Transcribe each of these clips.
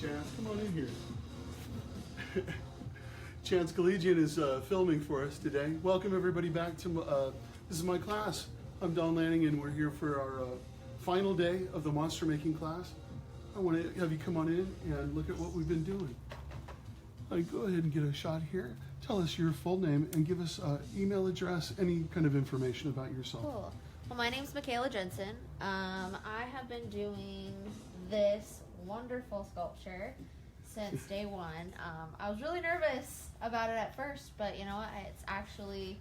Chance. Come on in here. Chance Collegian is filming for us today. Welcome everybody back to, this is my class. I'm Don Lanning and we're here for our final day of the monster making class. I want to have you come on in and look at what we've been doing. Go ahead and get a shot here. Tell us your full name and give us email address, any kind of information about yourself. Cool. Well, my name's Michaela Jensen. I have been doing this wonderful sculpture since day one. I was really nervous about it at first, but you know what? It's actually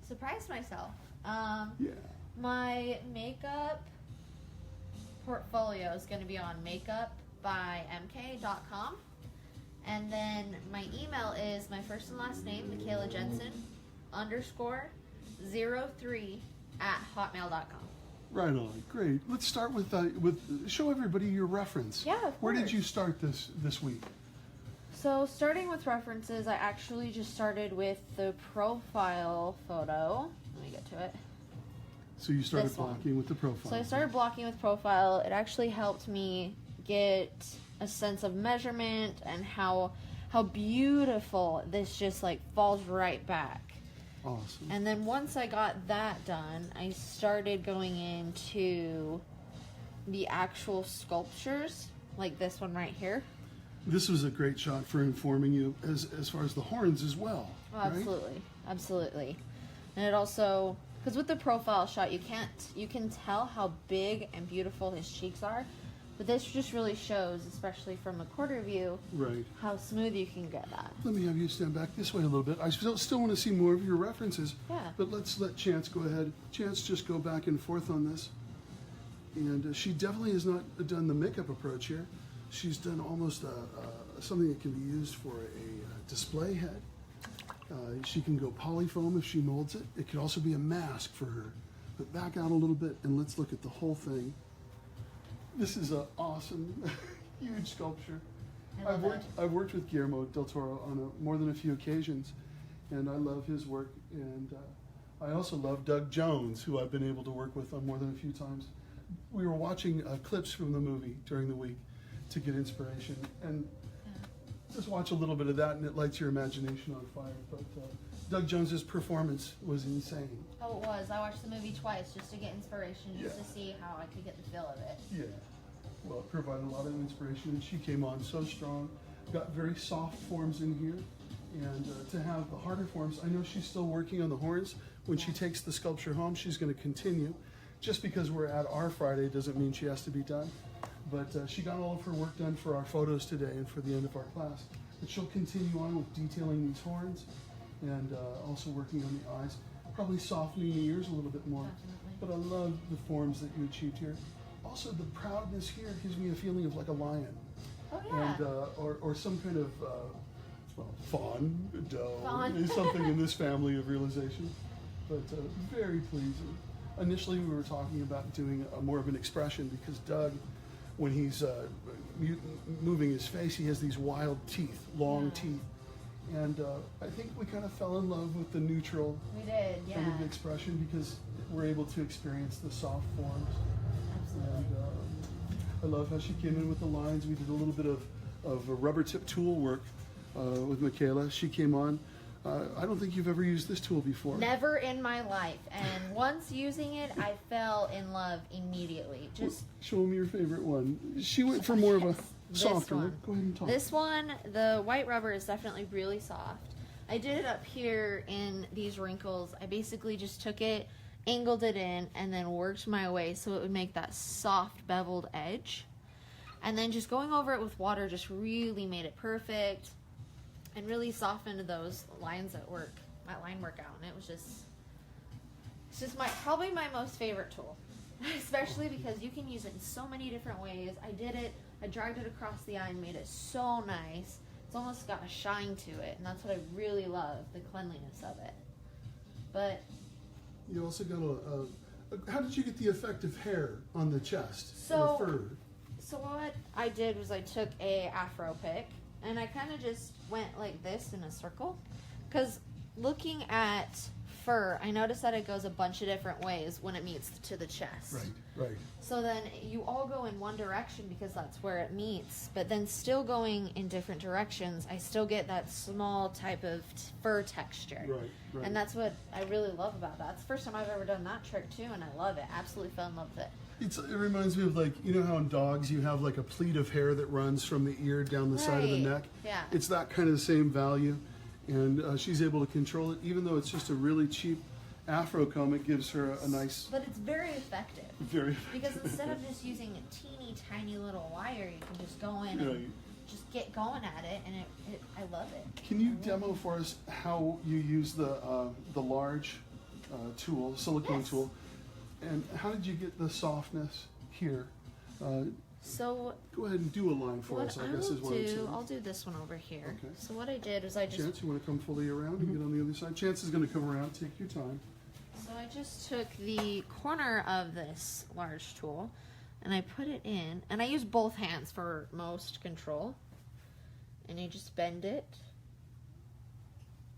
surprised myself. Yeah. My makeup portfolio is going to be on makeupbymk.com. And then my email is my first and last name, Michaela Jensen _03@hotmail.com. Right on. Great. Let's start with show everybody your reference. Yeah, of Where did course. you start this week? So starting with references, I actually just started with the profile photo. Let me get to it. So you started This one. blocking with the profile. So I started blocking with profile. It actually helped me get a sense of measurement and how beautiful this just like falls right back. Awesome. And then once I got that done, I started going into the actual sculptures, like this one right here. This was a great shot for informing you as far as the horns as well. Oh, right? absolutely, absolutely. And it also, because with the profile shot, you can tell how big and beautiful his cheeks are, but this just really shows, especially from a quarter view, Right. how smooth you can get that. Let me have you stand back this way a little bit. I still want to see more of your references. Yeah. But let's let Chance go ahead. Chance, just go back and forth on this. And she definitely has not done the makeup approach here. She's done almost something that can be used for a display head. She can go polyfoam if she molds it. It could also be a mask for her. But back out a little bit and let's look at the whole thing. This is an awesome, huge sculpture. I've worked with Guillermo del Toro on more than a few occasions, and I love his work. And I also love Doug Jones, who I've been able to work with on more than a few times. We were watching clips from the movie during the week to get inspiration, and just watch a little bit of that, and it lights your imagination on fire. But Doug Jones's performance was insane. Oh, it was. I watched the movie twice just to get inspiration, just Yeah. to see how I could get the feel of it. Yeah, well, it provided a lot of inspiration, and she came on so strong. Got very soft forms in here, and to have the harder forms, I know she's still working on the horns. When she takes the sculpture home, she's going to continue. Just because we're at our Friday doesn't mean she has to be done. But she got all of her work done for our photos today and for the end of our class. But she'll continue on with detailing these horns and also working on the eyes, probably softening the ears a little bit more. Definitely. But I love the forms that you achieved here. Also, the proudness here gives me a feeling of like a lion. Oh, yeah. And or some kind of fawn, doe, Fawn. something in this family of realization. But very pleasing. Initially, we were talking about doing more of an expression because Doug, when he's moving his face, he has these wild teeth, long teeth. And I think we kind of fell in love with the neutral We did, yeah. kind of expression because we're able to experience the soft forms. Absolutely. And I love how she came in with the lines. We did a little bit of a rubber tip tool work with Michaela. She came on. I don't think you've ever used this tool before. Never in my life. And once using it, I fell in love immediately. Just Show me your favorite one. She went for more of a this softer one. one. Go ahead and talk. This one, the white rubber is definitely really soft. I did it up here in these wrinkles. I basically just took it, angled it in, and then worked my way so it would make that soft beveled edge. And then just going over it with water just really made it perfect and really softened those lines at work, my line workout. And it was just, it's just probably my most favorite tool, especially because you can use it in so many different ways. I did it, I dragged it across the eye and made it so nice. It's almost got a shine to it, and that's what I really love, the cleanliness of it. But you also got how did you get the effect of hair on the chest So- and the fur? So what I did was I took a afro pick and I kind of just went like this in a circle, because looking at fur, I noticed that it goes a bunch of different ways when it meets to the chest. Right. So then you all go in one direction because that's where it meets, but then still going in different directions, I still get that small type of fur texture. Right. And that's what I really love about that. It's the first time I've ever done that trick too, and I love it. Absolutely fell in love with it. It reminds me of, like, you know how in dogs you have like a pleat of hair that runs from the ear down the side of the neck? Yeah. It's that kind of the same value. And she's able to control it, even though it's just a really cheap afro comb. It gives her a nice... But it's very effective. Very effective. Because instead of just using a teeny tiny little wire, you can just go in Right. and just get going at it, and I love it. Can you demo for us how you use the large tool, silicone Yes. tool, and how did you get the softness here? So Go ahead and do a line for what us, I I guess will is what I'm saying. I'll do this one over here. Okay. So what I did was I just Chance, you want to come fully around and get on the other side? Chance is going to come around. Take your time. So I just took the corner of this large tool and I put it in, and I use both hands for most control. And you just bend it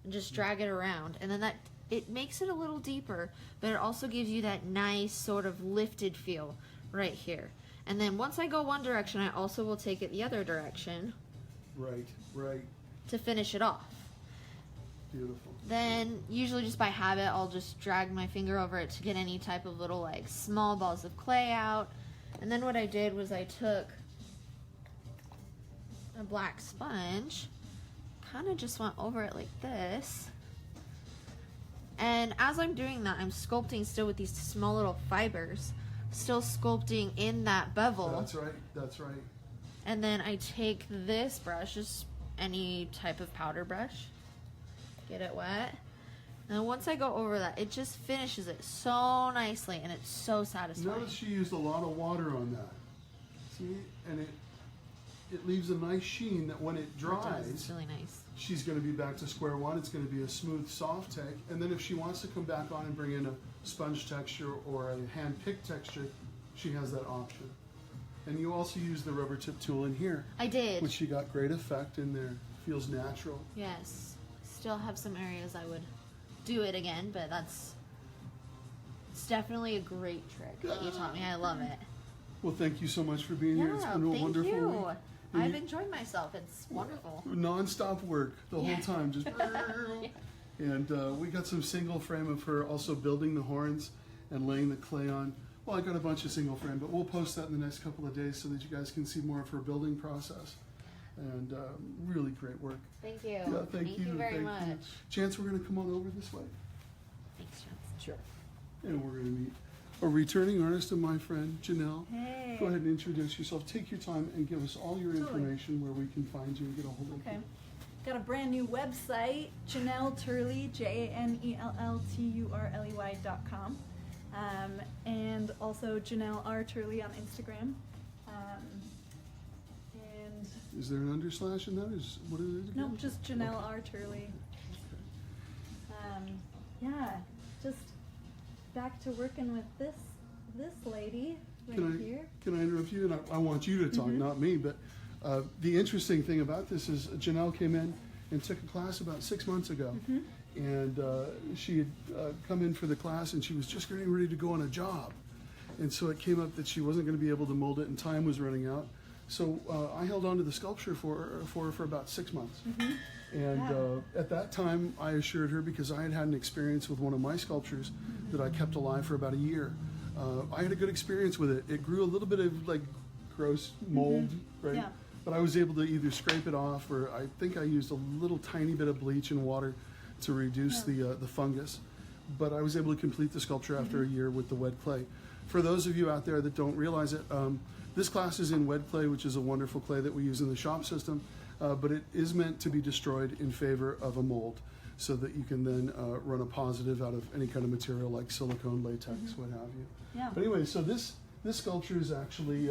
and just drag it around, and then it makes it a little deeper, but it also gives you that nice sort of lifted feel right here. And then once I go one direction, I also will take it the other direction Right. to finish it off. Beautiful. Then, usually just by habit, I'll just drag my finger over it to get any type of little, like, small balls of clay out. And then what I did was I took a black sponge, kind of just went over it like this. And as I'm doing that, I'm sculpting still with these small little fibers, still sculpting in that bevel. That's right. And then I take this brush, just any type of powder brush, get it wet. And once I go over that, it just finishes it so nicely, and it's so satisfying. Notice she used a lot of water on that. See? And it leaves a nice sheen that when it dries, It's really nice. she's going to be back to square one. It's going to be a smooth, soft take. And then if she wants to come back on and bring in a sponge texture or a hand-picked texture, she has that option. And you also use the rubber tip tool in here, I did. which she got great effect in there. Feels natural. Yes. Still have some areas I would do it again, but it's definitely a great trick that you taught me. I love it. Well, thank you so much for being here. It's Yeah, been a thank wonderful you. week. And I've you- enjoyed myself. It's wonderful. Non-stop work the whole Yeah. time, just and we got some single frame of her also building the horns and laying the clay on. Well, I got a bunch of single frame, but we'll post that in the next couple of days so that you guys can see more of her building process. And really great work. Thank you. Yeah, thank you. very thank much. you. Chance, we're going to come on over this way, Thanks, Chance. Sure. and we're going to meet a returning artist and my friend Janelle. Hey. Go ahead and introduce yourself. Take your time and give us all your Totally. information where we can find you and get a hold of Okay. you. Got a brand new website, Janelle Turley, JANELLTURLEY.com. And also Janelle R. Turley on Instagram. And Is there an underslash in that? What is it? no, again? just Janelle R. Turley. Yeah, just back to working with this lady right here. Can I interrupt you? And I want you to talk, not me. But the interesting thing about this is Janelle came in and took a class about 6 months ago. And she had come in for the class and she was just getting ready to go on a job. And so it came up that she wasn't going to be able to mold it and time was running out. So I held on to the sculpture for her for about 6 months. And Yeah. at that time, I assured her, because I had had an experience with one of my sculptures that I kept alive for about a year. I had a good experience with it. It grew a little bit of like gross mold, right? Yeah. But I was able to either scrape it off, or I think I used a little tiny bit of bleach and water to reduce the fungus. But I was able to complete the sculpture after a year with the wet clay. For those of you out there that don't realize it, this class is in wet clay, which is a wonderful clay that we use in the shop system, but it is meant to be destroyed in favor of a mold, so that you can then run a positive out of any kind of material like silicone, latex, what have you. Yeah. But anyway, so this sculpture is actually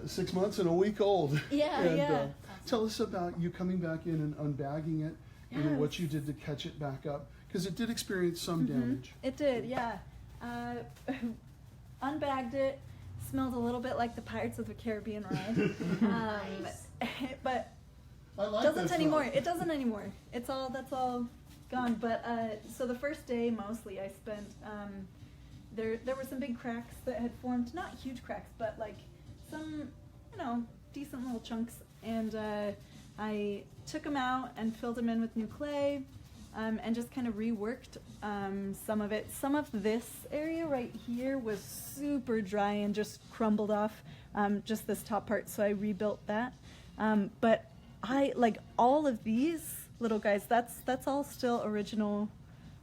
6 months and a week old. Yeah, and, yeah. Tell us about you coming back in and unbagging it, and then Yes. what you did to catch it back up, because it did experience some damage. It did, yeah. Unbagged it, smelled a little bit like the Pirates of the Caribbean ride. But I like doesn't that anymore. smell. It doesn't anymore. That's all gone. But so the first day mostly I spent there were some big cracks that had formed, not huge cracks, but like some, you know, decent little chunks, and I took them out and filled them in with new clay, and just kind of reworked some of it. Some of this area right here was super dry and just crumbled off, just this top part, so I rebuilt that. But I like all of these little guys. That's all still original,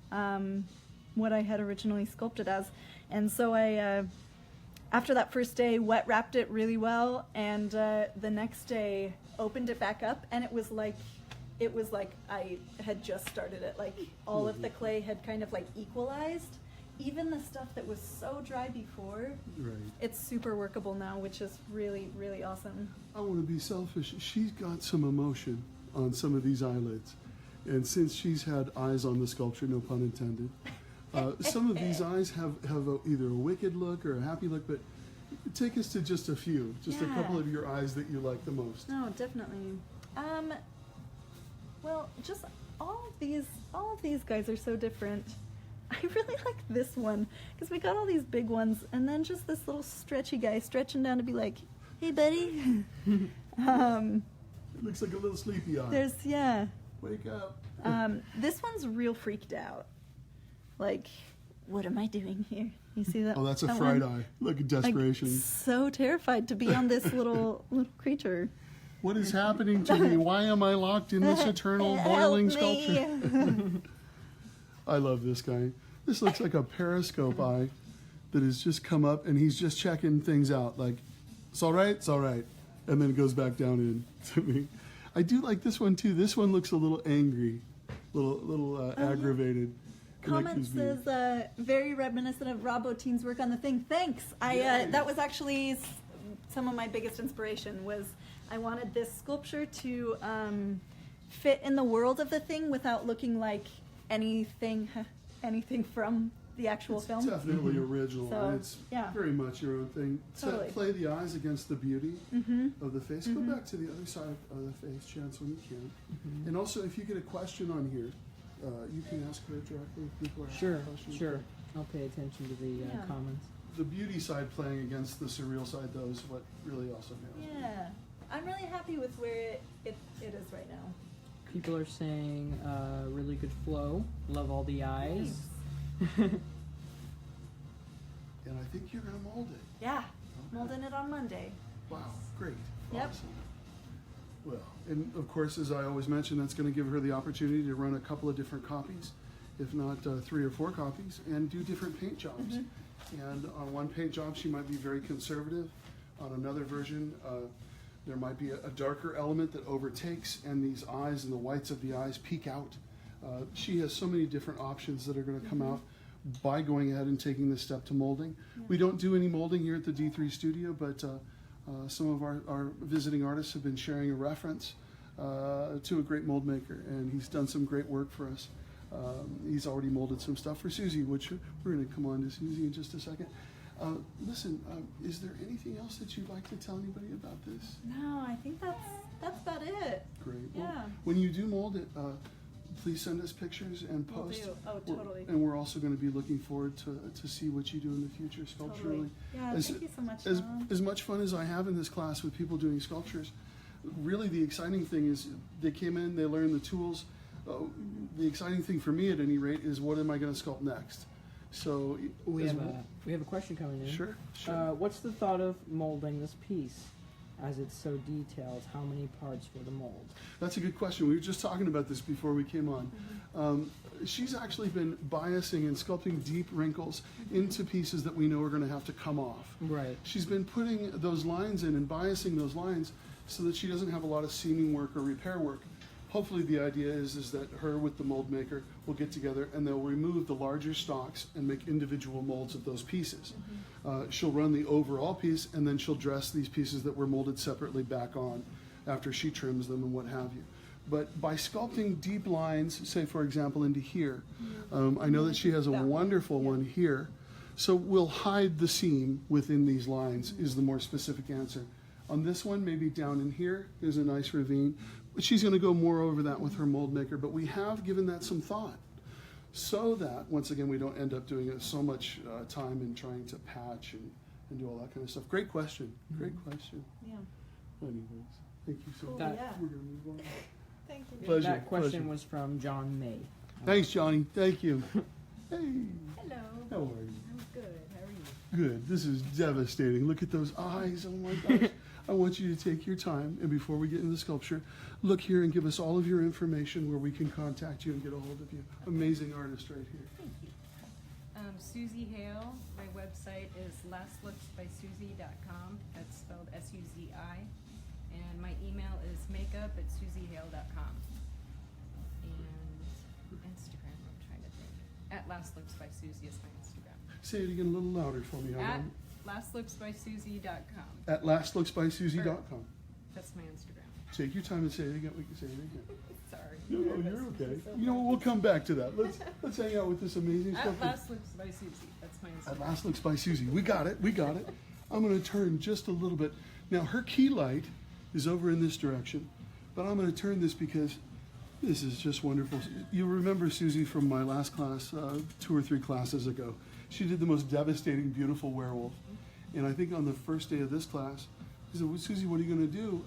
what I had originally sculpted as. And so I, after that first day, wet wrapped it really well, and the next day opened it back up, and it was like I had just started it. Like all of the clay had kind of like equalized. Even the stuff that was so dry before, Right. it's super workable now, which is really, really awesome. I want to be selfish. She's got some emotion on some of these eyelids. And since she's had eyes on the sculpture, no pun intended, some of these eyes have either a wicked look or a happy look, but take us to just a few, just a Yeah. couple of your eyes that you like the most. No, definitely. Well, just all of these guys are so different. I really like this one because we got all these big ones, and then just this little stretchy guy stretching down to be like, "Hey, buddy." It looks like a little sleepy eye. Wake up. This one's real freaked out. Like, what am I doing here? You see that? Oh, that's a that fried one? eye. Look at desperation. Like, so terrified to be on this little creature. What is happening to me? Why am I locked in this eternal boiling Help me. sculpture? I love this guy. This looks like a periscope eye that has just come up, and he's just checking things out. Like, it's all right, and then it goes back down in to me. I do like this one too. This one looks a little angry, little aggravated. Comment says very reminiscent of Rob Bottin's work on the thing. Thanks. That was actually some of my biggest inspiration. Was I wanted this sculpture to fit in the world of the thing without looking like anything from the actual film. It's definitely original. So, And it's yeah. very much your own thing. Totally. Play the eyes against the beauty Mm-hmm. of the face. Go back to the other side of the face, Chance, when you can. And also, if you get a question on here, you can ask her directly if people are Sure, asking questions. sure. I'll pay attention to the Yeah. comments. The beauty side playing against the surreal side, though, is what really also matters. Yeah. I'm really happy with where it is right now. People are saying really good flow. Love all the eyes. And I think you're going to mold it. Yeah. Okay. Molding it on Monday. Wow, great. Yep. Awesome. Well, and of course, as I always mention, that's going to give her the opportunity to run a couple of different copies, if not 3 or 4 copies, and do different paint jobs. And on one paint job, she might be very conservative. On another version, there might be a darker element that overtakes, and these eyes and the whites of the eyes peek out. She has so many different options that are going to come out by going ahead and taking this step to molding. We don't do any molding here at the D3 studio, but some of our visiting artists have been sharing a reference to a great mold maker, and he's done some great work for us. He's already molded some stuff for Susie, which we're going to come on to Susie in just a second. Listen, is there anything else that you'd like to tell anybody about this? No, I think that's about it. Great. Yeah. Well, when you do mold it, please send us pictures and Will post. do. Oh, We're- totally. And we're also going to be looking forward to see what you do in the future sculpturally. Totally. Yeah, As- thank you so much, As, Tom. as much fun as I have in this class with people doing sculptures, really the exciting thing is they came in, they learned the tools. The exciting thing for me at any rate is what am I going to sculpt next? So We as have well- a question coming in. Sure, sure. What's the thought of molding this piece, as it's so detailed? How many parts for the mold? That's a good question. We were just talking about this before we came on. She's actually been biasing and sculpting deep wrinkles into pieces that we know are going to have to come off. Right. She's been putting those lines in and biasing those lines so that she doesn't have a lot of seaming work or repair work. Hopefully the idea is that her with the mold maker will get together and they'll remove the larger stocks and make individual molds of those pieces. She'll run the overall piece and then she'll dress these pieces that were molded separately back on after she trims them and what have you. But by sculpting deep lines, say for example into here, I know that she has a That one, wonderful one here. So we'll hide the seam within these lines is the more specific answer. On this one, maybe down in here, there's a nice ravine. she's going to go more over that with her mold maker, but we have given that some thought so that, once again, we don't end up doing so much time in trying to patch and do all that kind of stuff. Great question. Great question. Yeah. Anyways, thank you so much. That- yeah. We're going to move on. Thank you. Pleasure. That question pleasure. was from John May. Thanks, Johnny. Thank you. Hey, Hello. how are you? I'm good. How are you? Good. This is devastating. Look at those eyes. Oh my gosh. I want you to take your time, and before we get into the sculpture, look here and give us all of your information where we can contact you and get a hold of you. Amazing artist right here. Thank you. Susie Hale. My website is lastlooksbysusie.com. That's spelled S-U-Z-I. And my email is makeup@susiehale.com. And Instagram, I'm trying to think. At @lastlooksbysusie is my Instagram. Say it again a little louder for me. At Helen. lastlooksbysusie.com. At lastlooksbysusie.com. That's my Instagram. Take your time and say it again. We can say it again. Sorry. No, you're okay. You know what? We'll come back to that. Let's hang out with this amazing At stuff. lastlooksbysusie. That's my At Instagram. Last Looks by Susie. We got it. We got it. I'm going to turn just a little bit. Now, her key light is over in this direction, but I'm going to turn this because this is just wonderful. You remember Susie from my last class, 2 or 3 classes ago. She did the most devastating, beautiful werewolf. And I think on the first day of this class, I said, well, Susie, what are you going to do?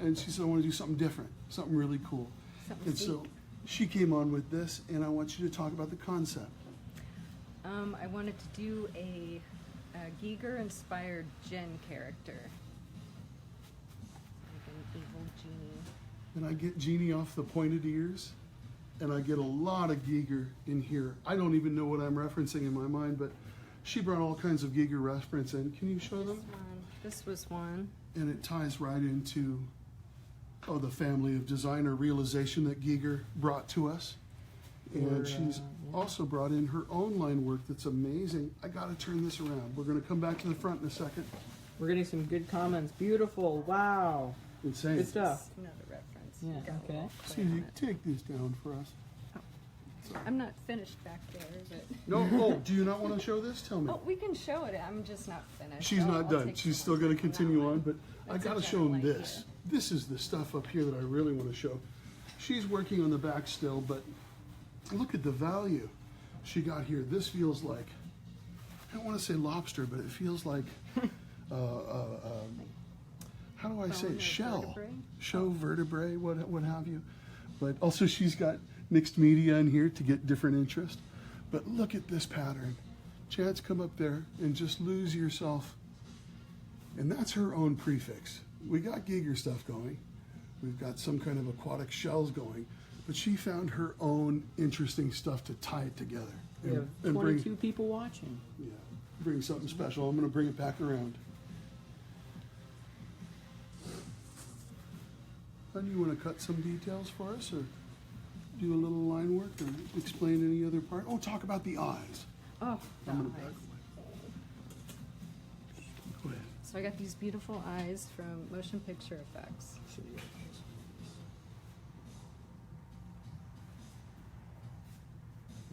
And she said, I want to do something different, something really cool. And so she came on with this, and I want you to talk about the concept. I wanted to do a Giger-inspired Jen character. Like an evil genie. And I get Jeannie off the pointed ears, and I get a lot of Giger in here. I don't even know what I'm referencing in my mind, but she brought all kinds of Giger reference in. Can you show them? This was one. And it ties right into the family of designer realization that Giger brought to us. And she's also brought in her own line work that's amazing. I got to turn this around. We're going to come back to the front in a second. We're getting some good comments. Beautiful. Wow. Insane. Good stuff. Another reference. Yeah, Got a okay. little play Susie, on it. take this down for us. I'm not finished back there, but No, do you not want to show this? Tell me. we can show it. I'm just not finished. She's not I'll done. take She's some still going to from that continue one. on, but I That's got to a show them general this. idea. This is the stuff up here that I really want to show. She's working on the back still, but look at the value she got here. This feels like, I don't want to say lobster, but it feels like, how do I say Bone it? or Shell. vertebrae? Show vertebrae, what have you. But also she's got mixed media in here to get different interest. But look at this pattern. Chance, come up there and just lose yourself. And that's her own prefix. We got Giger stuff going. We've got some kind of aquatic shells going. But she found her own interesting stuff to tie it together. We have and 22 people watching. bring something special. I'm going to bring it back around. How do you want to cut some details for us, or do a little line work, or explain any other part? Oh, talk about the eyes. Oh, the I'm going to eyes. back away. Go ahead. So I got these beautiful eyes from Motion Picture Effects.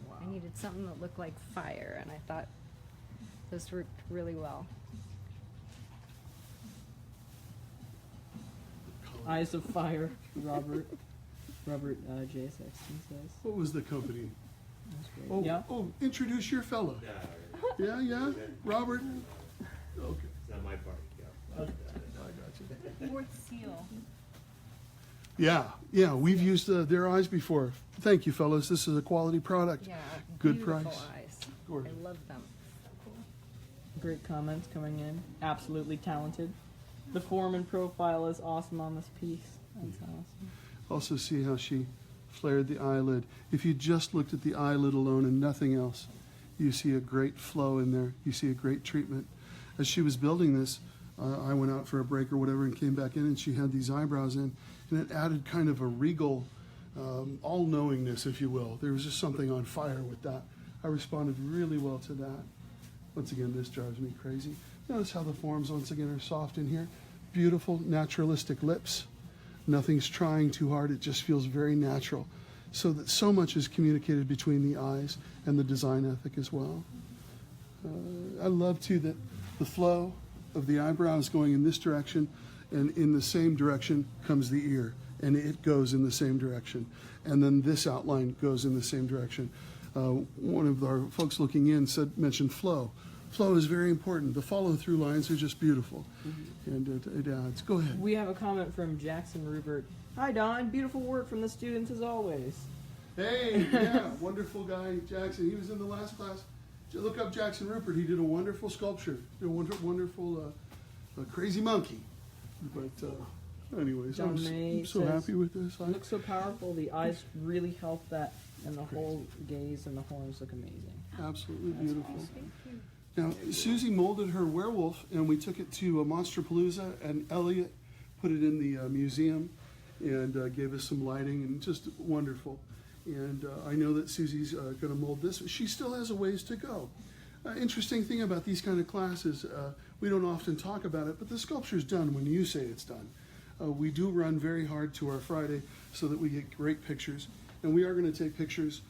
Wow. I needed something that looked like fire, and I thought this worked really well. Eyes of Fire, Robert J. Sexton says. What was the company? That's great. Oh, Yeah. Introduce your fellow. Yeah, Robert. Okay, It's not my party, yeah. I got you. Fourth seal. Yeah, we've used their eyes before. Thank you, fellows. This is a quality product. Yeah, Good beautiful price. eyes. Gorgeous. I love them. Great comments coming in. Absolutely talented. The form and profile is awesome on this piece. That's awesome. Also see how she flared the eyelid. If you just looked at the eyelid alone and nothing else, you see a great flow in there. You see a great treatment. As she was building this, I went out for a break or whatever and came back in, and she had these eyebrows in, and it added kind of a regal all-knowingness, if you will. There was just something on fire with that. I responded really well to that. Once again, this drives me crazy. Notice how the forms, once again, are soft in here. Beautiful, naturalistic lips. Nothing's trying too hard. It just feels very natural. So that so much is communicated between the eyes and the design ethic as well. I love, too, that the flow of the eyebrows going in this direction, and in the same direction comes the ear. and it goes in the same direction. And then this outline goes in the same direction. One of our folks looking in mentioned flow. Flow is very important. The follow-through lines are just beautiful, and it adds. Go ahead. We have a comment from Jackson Rupert. Hi, Don. Beautiful work from the students as always. Hey, yeah, wonderful guy, Jackson. He was in the last class. Look up Jackson Rupert. He did a wonderful sculpture. Did a wonderful crazy monkey. But anyways, John I'm May so says, happy with this. It looks so powerful. The eyes really help that, and the whole gaze and the horns look amazing. Absolutely beautiful. Awesome. Now, Susie molded her werewolf, and we took it to Monsterpalooza, and Elliot put it in the museum and gave us some lighting, and just wonderful. And I know that Susie's going to mold this. She still has a ways to go. Interesting thing about these kind of classes, we don't often talk about it, but the sculpture's done when you say it's done. We do run very hard to our Friday so that we get great pictures. And we are going to take pictures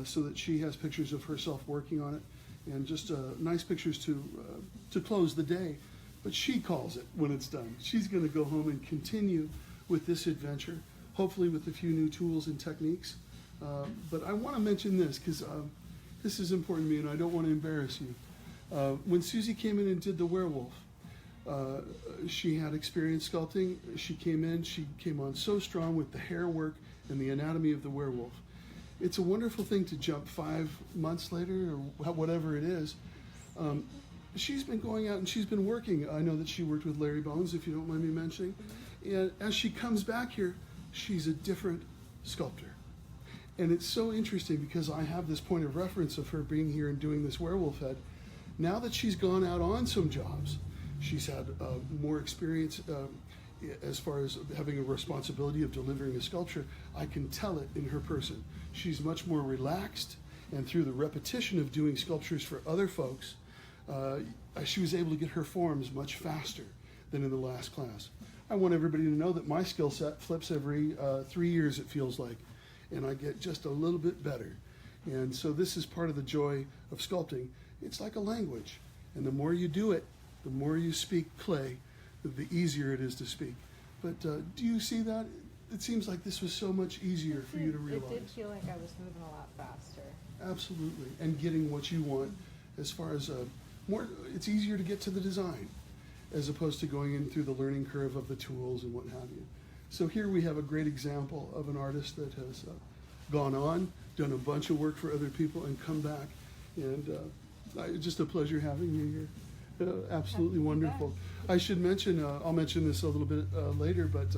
so that she has pictures of herself working on it. And just nice pictures to close the day. But she calls it when it's done. She's going to go home and continue with this adventure, hopefully with a few new tools and techniques. But I want to mention this because this is important to me and I don't want to embarrass you. When Susie came in and did the werewolf, she had experience sculpting. She came on so strong with the hair work and the anatomy of the werewolf. It's a wonderful thing to jump 5 months later or whatever it is. She's been going out and she's been working. I know that she worked with Larry Bones, if you don't mind me mentioning. And as she comes back here, she's a different sculptor. And it's so interesting because I have this point of reference of her being here and doing this werewolf head. Now that she's gone out on some jobs, she's had more experience as far as having a responsibility of delivering a sculpture. I can tell it in her person. She's much more relaxed, and through the repetition of doing sculptures for other folks, she was able to get her forms much faster than in the last class. I want everybody to know that my skill set flips every 3 years, it feels like, and I get just a little bit better. And so this is part of the joy of sculpting. It's like a language, and the more you do it, the more you speak clay, the easier it is to speak. But do you see that? It seems like this was so much easier for you to realize. It did feel like I was moving a lot faster. Absolutely, and getting what you want as far as it's easier to get to the design as opposed to going in through the learning curve of the tools and what have you. So here we have a great example of an artist that has gone on, done a bunch of work for other people, and come back. And just a pleasure having you here. Absolutely wonderful. I should mention, I'll mention this a little bit later, but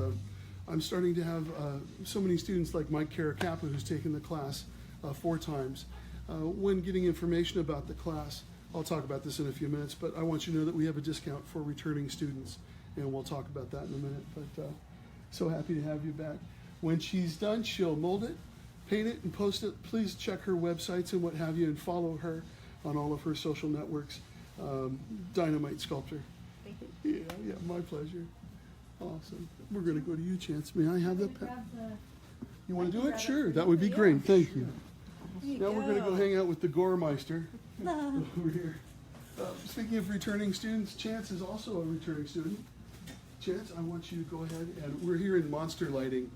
I'm starting to have so many students like Mike Caracappa, who's taken the class 4 times. When getting information about the class, I'll talk about this in a few minutes, but I want you to know that we have a discount for returning students, and we'll talk about that in a minute. But so happy to have you back. When she's done, she'll mold it, paint it, and post it. Please check her websites and what have you, and follow her on all of her social networks. Dynamite sculptor. Thank you. Yeah, my pleasure. Awesome. We're going to go to you, Chance. May I have that pen? You want to do it? Sure, that would be great. Thank you. Now we're going to go hang out with the Goremeister over here. Speaking of returning students, Chance is also a returning student. Chance, I want you to go ahead, and we're here in Monster Lighting.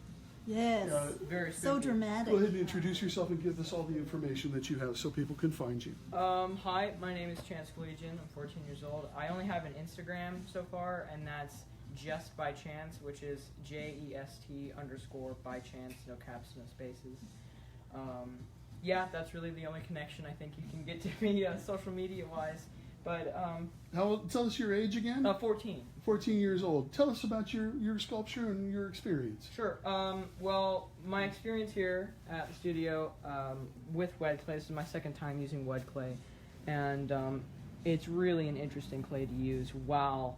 Yes. Very So spooky. dramatic. Go ahead and introduce yourself and give us all the information that you have so people can find you. Hi, my name is Chance Collegian. I'm 14 years old. I only have an Instagram so far, and that's just by chance, which is JEST_by chance, no caps, no spaces. Yeah, that's really the only connection I think you can get to me social media wise. But Tell us your age again. 14. 14 years old. Tell us about your sculpture and your experience. Sure. Well, my experience here at the studio with wet clay, this is my second time using wet clay, and it's really an interesting clay to use while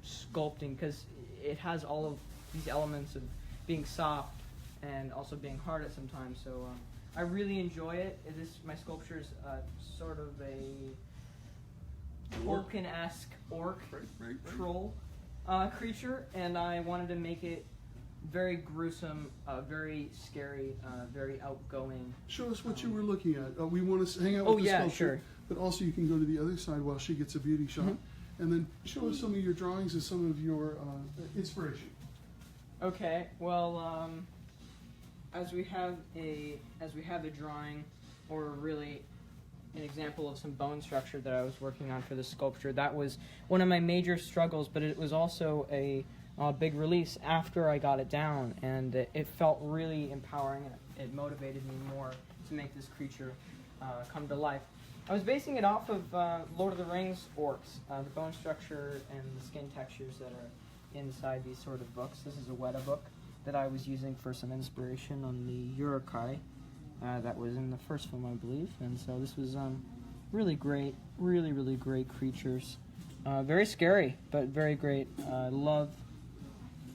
sculpting because it has all of these elements of being soft and also being hard at some times. So I really enjoy it. My sculpture is sort of a orcan-esque troll creature, and I wanted to make it very gruesome, very scary, very outgoing. Show us what you were looking at. We want to hang out Oh, with the yeah, sculpture, sure. but also you can go to the other side while she gets a beauty shot, and then show us some of your drawings and some of your inspiration. Okay. Well, as we have a drawing, or really an example of some bone structure that I was working on for the sculpture, that was one of my major struggles. But it was also a big release after I got it down, and it felt really empowering. It motivated me more to make this creature come to life. I was basing it off of Lord of the Rings orcs, the bone structure and the skin textures that are inside these sort of books. This is a Weta book that I was using for some inspiration on the Urukai that was in the first film, I believe. And so this was really great, really great creatures. Very scary, but very great. Love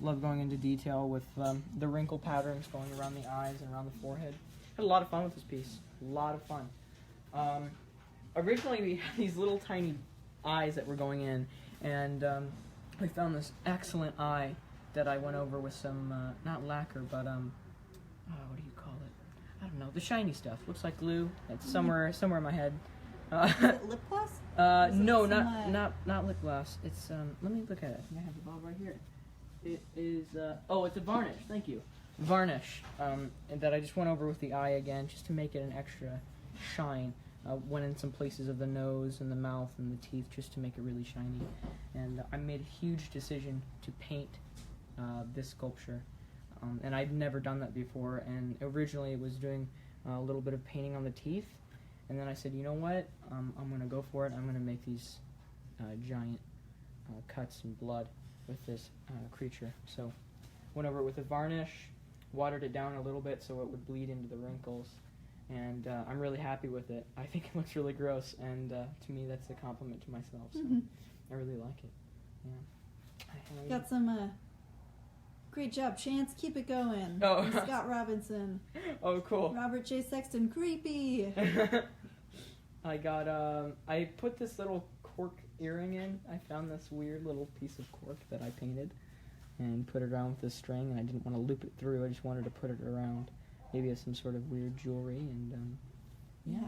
going into detail with the wrinkle patterns going around the eyes and around the forehead. Had a lot of fun with this piece. A lot of fun. Originally, we had these little tiny eyes that were going in, and we found this excellent eye that I went over with some, not lacquer, but, what do you call it? I don't know, the shiny stuff. Looks like glue. It's somewhere in my head. Is it lip gloss? No, not lip gloss. It's, let me look at it. I think I have the bottle right here. It is, it's a varnish. Thank you. Varnish, and that I just went over with the eye again, just to make it an extra shine. Went in some places of the nose and the mouth and the teeth just to make it really shiny. And I made a huge decision to paint this sculpture. And I'd never done that before. And originally it was doing a little bit of painting on the teeth. And then I said, you know what? I'm going to go for it. I'm going to make these giant cuts and blood with this creature. So went over it with a varnish, watered it down a little bit so it would bleed into the wrinkles. And I'm really happy with it. I think it looks really gross, and to me that's a compliment to myself, so I really like it. Yeah. Got some great job, Chance. Keep it going. Oh. From Scott Robinson. Oh, cool. Robert J. Sexton, creepy. I got, I put this little cork earring in. I found this weird little piece of cork that I painted and put it around with this string, and I didn't want to loop it through. I just wanted to put it around. Maybe as some sort of weird jewelry, and Yeah.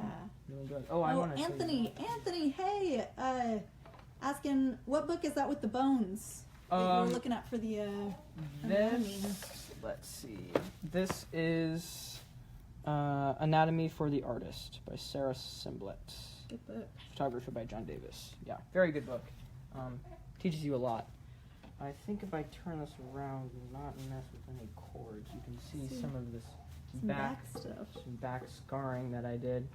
really good. Oh, I want to. Anthony, hey, asking what book is that with the bones that you were looking at for the anatomy? Let's see. This is Anatomy for the Artist by Sarah Simblett. Good book. Photography by John Davis. Yeah, very good book. Teaches you a lot. I think if I turn this around and not mess with any cords, you can see some of this Some back stuff. Some back scarring that I did.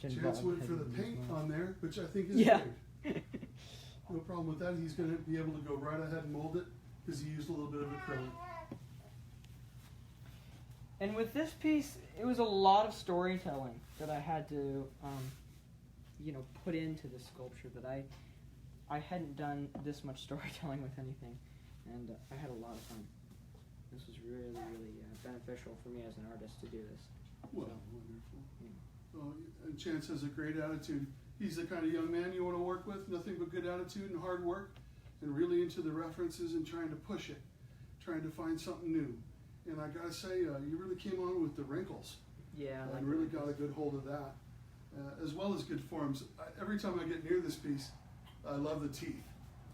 Yeah. Chance went for the paint on there, which I think is great. No problem with that. He's going to be able to go right ahead and mold it because he used a little bit of acrylic. And with this piece, it was a lot of storytelling that I had to, put into the sculpture. That I hadn't done this much storytelling with anything, and I had a lot of fun. This was really beneficial for me as an artist to do this. Well, wonderful. Well, and Chance has a great attitude. He's the kind of young man you want to work with, nothing but good attitude and hard work, and really into the references and trying to push it, trying to find something new. And I gotta say, you really came on with the wrinkles. Yeah. And really got a good hold of that, as well as good forms. Every time I get near this piece, I love the teeth.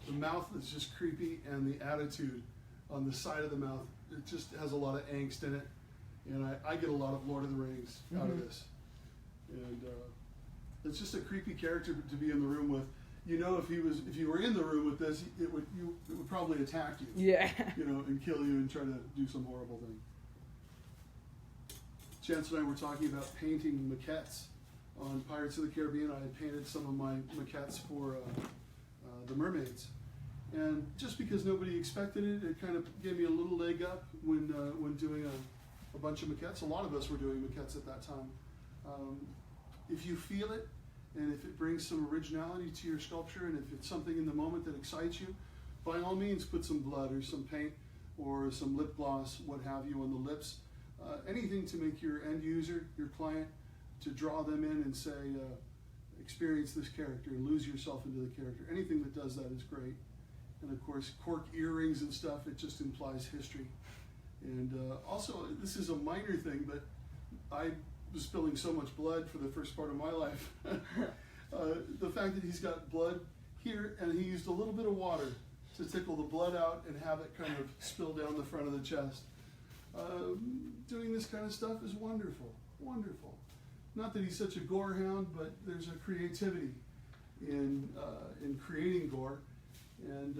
The mouth is just creepy, and the attitude on the side of the mouth, it just has a lot of angst in it. And I get a lot of Lord of the Rings out of this. And it's just a creepy character to be in the room with. You know, if you were in the room with this, it would probably attack you. Yeah. And kill you and try to do some horrible thing. Chance and I were talking about painting maquettes on Pirates of the Caribbean. I had painted some of my maquettes for the mermaids, and just because nobody expected it, it kind of gave me a little leg up when doing a bunch of maquettes. A lot of us were doing maquettes at that time. If you feel it, and if it brings some originality to your sculpture, and if it's something in the moment that excites you, by all means put some blood or some paint or some lip gloss, what have you, on the lips. Anything to make your end user, your client, to draw them in and say, experience this character and lose yourself into the character. Anything that does that is great. And of course, cork earrings and stuff, it just implies history. And also, this is a minor thing, but I was spilling so much blood for the first part of my life. The fact that he's got blood here, and he used a little bit of water to tickle the blood out and have it kind of spill down the front of the chest. Doing this kind of stuff is wonderful, wonderful. Not that he's such a gore hound, but there's a creativity in creating gore. And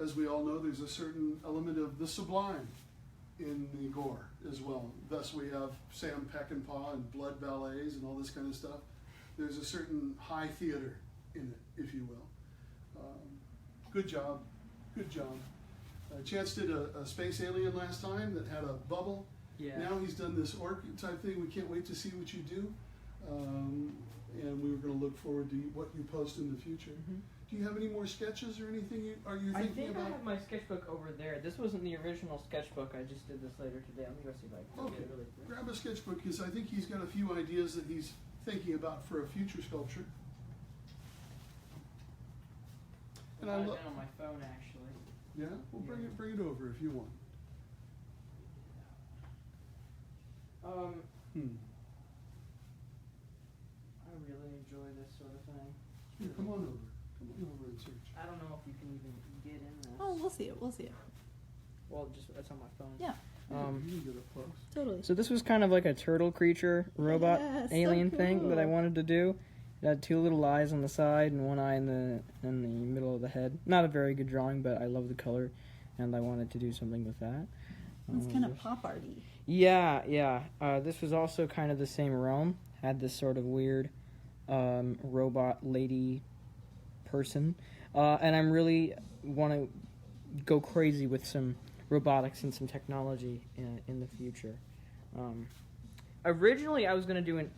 as we all know, there's a certain element of the sublime in the gore as well. Thus we have Sam Peckinpah and blood ballets and all this kind of stuff. There's a certain high theater in it, if you will. Good job, good job. Chance did a space alien last time that had a bubble. Yeah. Now he's done this orc type thing. We can't wait to see what you do. And we were going to look forward to what you post in the future. Mm-hmm. Do you have any more sketches or anything are you I thinking think about? I have my sketchbook over there. This wasn't the original sketchbook. I just did this later today. Let me go see if I can Okay, get it really quick. grab a sketchbook because I think he's got a few ideas that he's thinking about for a future sculpture. And I I got it look, down on my phone actually. yeah, we'll bring it over if you want. I really enjoy this sort of thing. Here, come on over. Come on over and search. I don't know if you can even get in this. Oh, we'll see it. We'll see it. Well, just that's on my phone. Yeah, You can get up close. totally. So this was kind of like a turtle creature robot Yeah, so alien thing that I cool. wanted to do. It had two little eyes on the side and one eye in the middle of the head. Not a very good drawing, but I love the color, and I wanted to do something with that. It's kind of pop arty. Yeah. This was also kind of the same realm. Had this sort of weird robot lady person, and I'm really want to go crazy with some robotics and some technology in the future. Originally, I was going to do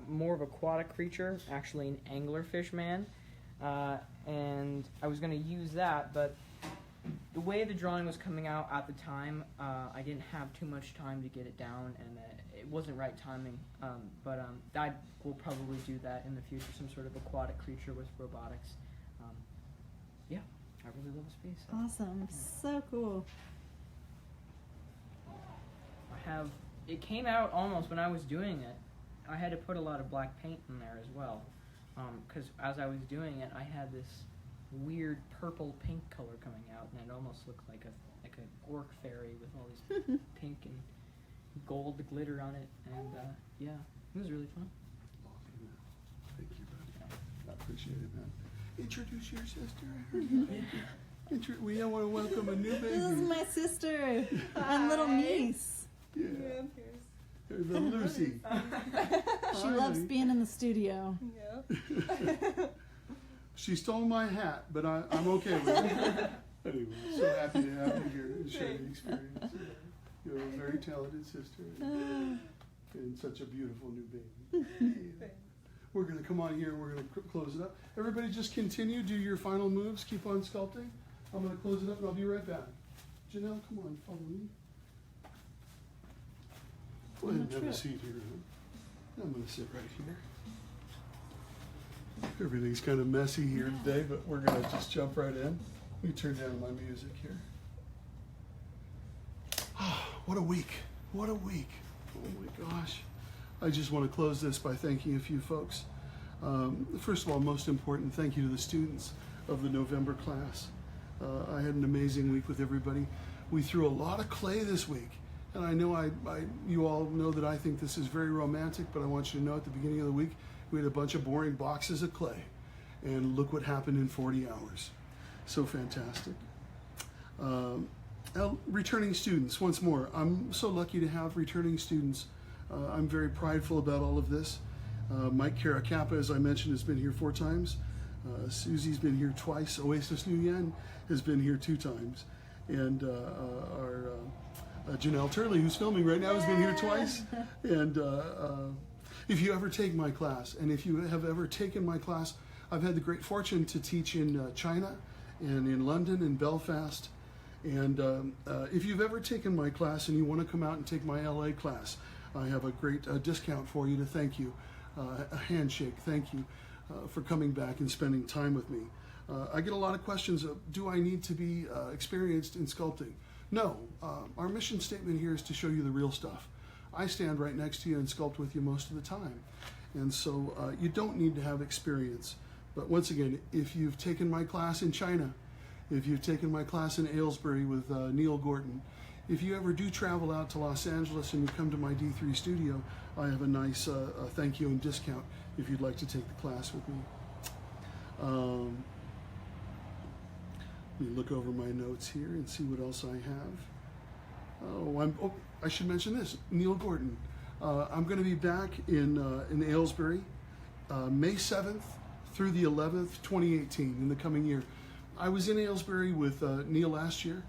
more of aquatic creature, actually an anglerfish man, and I was going to use that, but the way the drawing was coming out at the time, I didn't have too much time to get it down, and it wasn't right timing. But I will probably do that in the future, some sort of aquatic creature with robotics. Yeah, I really love this piece. Awesome. So cool. It came out almost when I was doing it. I had to put a lot of black paint in there as well, because as I was doing it, I had this weird purple pink color coming out, and it almost looked like a orc fairy with all these pink and gold glitter on it, and yeah, it was really fun. Thank you, buddy. I appreciate it, man. Introduce your sister. I heard you. We want to welcome a new baby. This is my sister and little niece. Yeah. There's a Lucy. She loves being in the studio. She stole my hat, but I'm okay with it. Anyway, so happy to have you here and share the experience. You're a very talented sister and such a beautiful new baby. We're going to come on here and we're going to close it up. Everybody just continue, do your final moves, keep on sculpting. I'm going to close it up and I'll be right back. Janelle, come on, follow me. Go ahead and have a seat here. I'm going to sit right here. Everything's kind of messy here today, but we're going to just jump right in. Let me turn down my music here. What a week. What a week. Oh my gosh. I just want to close this by thanking a few folks. First of all, most important, thank you to the students of the November class. I had an amazing week with everybody. We threw a lot of clay this week. And I know you all know that I think this is very romantic, but I want you to know at the beginning of the week, we had a bunch of boring boxes of clay. And look what happened in 40 hours. So fantastic. Returning students, once more. I'm so lucky to have returning students. I'm very prideful about all of this. Mike Caracappa, as I mentioned, has been here 4 times. Susie's been here twice. Oasis Nguyen has been here 2 times. And our Janelle Turley, who's filming right now, has been here twice. And if you ever take my class, and if you have ever taken my class, I've had the great fortune to teach in China and in London and Belfast. And if you've ever taken my class and you want to come out and take my LA class, I have a great discount for you to thank you. A handshake, thank you for coming back and spending time with me. I get a lot of questions of, do I need to be experienced in sculpting? No, our mission statement here is to show you the real stuff. I stand right next to you and sculpt with you most of the time. And so you don't need to have experience. But once again, if you've taken my class in China if you've taken my class in Aylesbury with Neil Gordon, if you ever do travel out to Los Angeles and you come to my D3 studio, I have a nice thank you and discount if you'd like to take the class with me. Let me look over my notes here and see what else I have. I should mention this, Neil Gordon. I'm going to be back in Aylesbury, May 7th through the 11th, 2018, in the coming year. I was in Aylesbury with Neil last year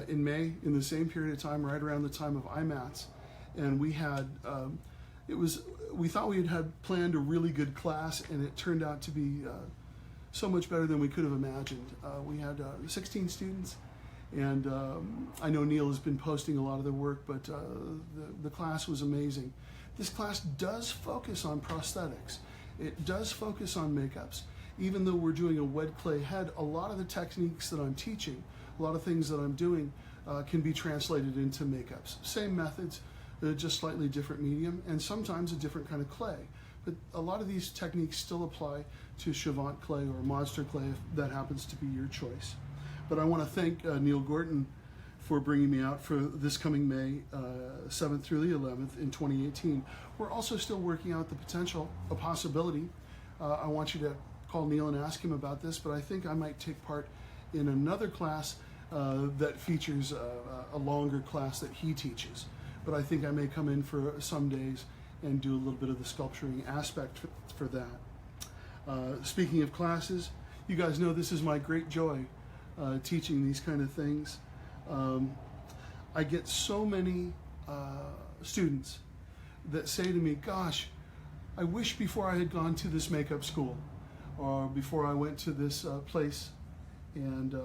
in May, in the same period of time, right around the time of IMATS, and we had we thought we had planned a really good class, and it turned out to be so much better than we could have imagined. We had 16 students, and I know Neil has been posting a lot of their work, but the class was amazing. This class does focus on prosthetics. It does focus on makeups. Even though we're doing a wet clay head, a lot of the techniques that I'm teaching, a lot of things that I'm doing can be translated into makeups. Same methods, just slightly different medium, and sometimes a different kind of clay. But a lot of these techniques still apply to Chavant clay or monster clay, if that happens to be your choice. But I want to thank Neil Gordon for bringing me out for this coming May 7th through the 11th in 2018. We're also still working out the potential, a possibility. I want you to call Neil and ask him about this, but I think I might take part in another class that features a longer class that he teaches. But I think I may come in for some days and do a little bit of the sculpturing aspect for that. Speaking of classes, you guys know this is my great joy, teaching these kind of things. I get so many students that say to me, gosh, I wish before I had gone to this makeup school, or before I went to this place and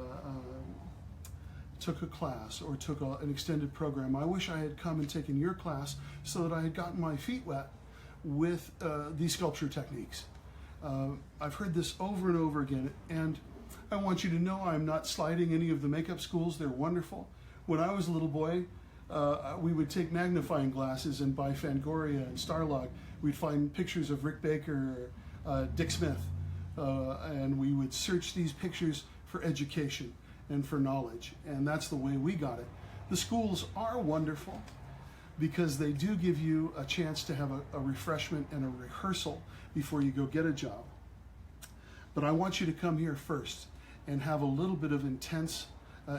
took a class or took an extended program, I wish I had come and taken your class so that I had gotten my feet wet with these sculpture techniques. I've heard this over and over again, and I want you to know I'm not slighting any of the makeup schools. They're wonderful. When I was a little boy, we would take magnifying glasses and by Fangoria and Starlog, we'd find pictures of Rick Baker or Dick Smith, and we would search these pictures for education and for knowledge, and that's the way we got it. The schools are wonderful because they do give you a chance to have a refreshment and a rehearsal before you go get a job. But I want you to come here first and have a little bit of intense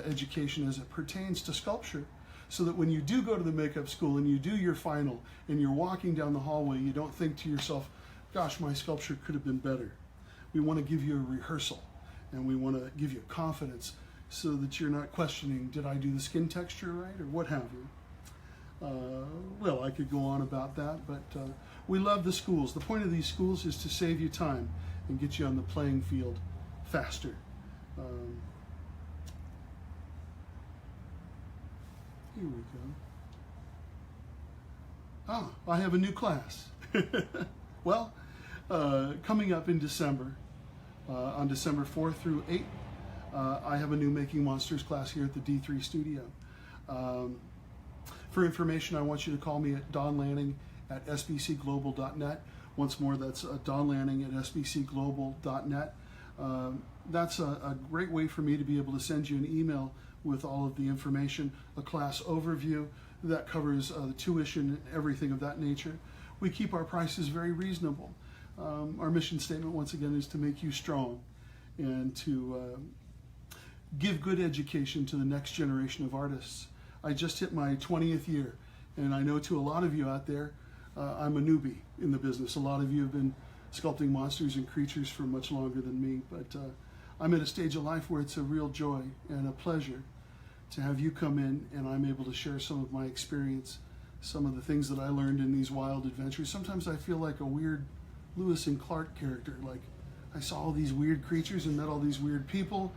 education as it pertains to sculpture, so that when you do go to the makeup school and you do your final and you're walking down the hallway, you don't think to yourself, gosh, my sculpture could have been better. We want to give you a rehearsal, and we want to give you confidence so that you're not questioning, did I do the skin texture right, or what have you. Well, I could go on about that, but we love the schools. The point of these schools is to save you time and get you on the playing field faster. Here we go. I have a new class. Well, coming up in December, on December 4th through 8th, I have a new Making Monsters class here at the D3 studio. For information, I want you to call me at Don Lanning at sbcglobal.net. Once more, that's Don Lanning at sbcglobal.net. That's a great way for me to be able to send you an email with all of the information, a class overview that covers the tuition and everything of that nature. We keep our prices very reasonable. Our mission statement, once again, is to make you strong and to give good education to the next generation of artists. I just hit my 20th year, and I know to a lot of you out there, I'm a newbie in the business. A lot of you have been sculpting monsters and creatures for much longer than me, but I'm at a stage of life where it's a real joy and a pleasure to have you come in, and I'm able to share some of my experience, some of the things that I learned in these wild adventures. Sometimes I feel like a weird Lewis and Clark character, like I saw all these weird creatures and met all these weird people,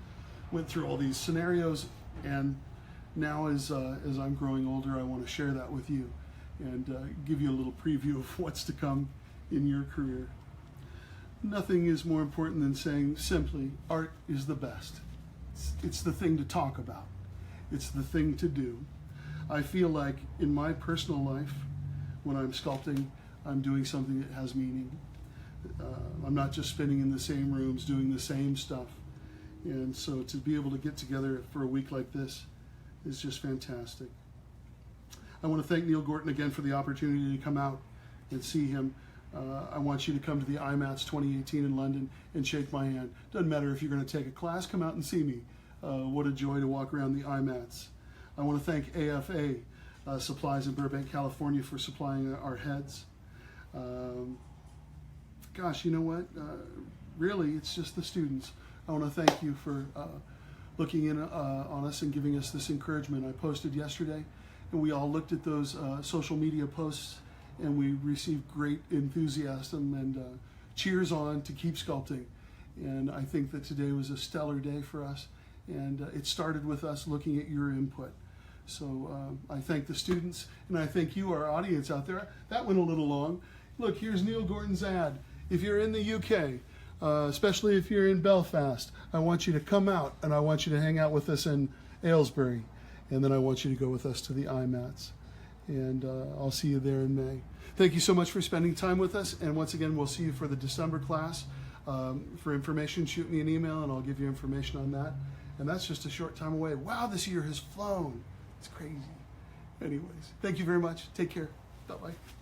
went through all these scenarios, and now as I'm growing older, I want to share that with you and give you a little preview of what's to come in your career. Nothing is more important than saying simply, art is the best. It's the thing to talk about. It's the thing to do. I feel like in my personal life, when I'm sculpting, I'm doing something that has meaning. I'm not just spinning in the same rooms, doing the same stuff. And so to be able to get together for a week like this is just fantastic. I want to thank Neil Gorton again for the opportunity to come out and see him. I want you to come to the IMATS 2018 in London and shake my hand. Doesn't matter if you're going to take a class, come out and see me. What a joy to walk around the IMATS. I want to thank AFA Supplies in Burbank, California for supplying our heads. Gosh, you know what? Really, it's just the students. I want to thank you for looking in on us and giving us this encouragement. I posted yesterday, and we all looked at those social media posts, and we received great enthusiasm and cheers on to keep sculpting. And I think that today was a stellar day for us, and it started with us looking at your input. So I thank the students, and I thank you, our audience out there. That went a little long. Look, here's Neil Gorton's ad. If you're in the UK, especially if you're in Belfast, I want you to come out, and I want you to hang out with us in Aylesbury, and then I want you to go with us to the IMATS. And I'll see you there in May. Thank you so much for spending time with us, and once again, we'll see you for the December class. For information, shoot me an email, and I'll give you information on that. And that's just a short time away. Wow, this year has flown. It's crazy. Anyways, thank you very much. Take care. Bye-bye.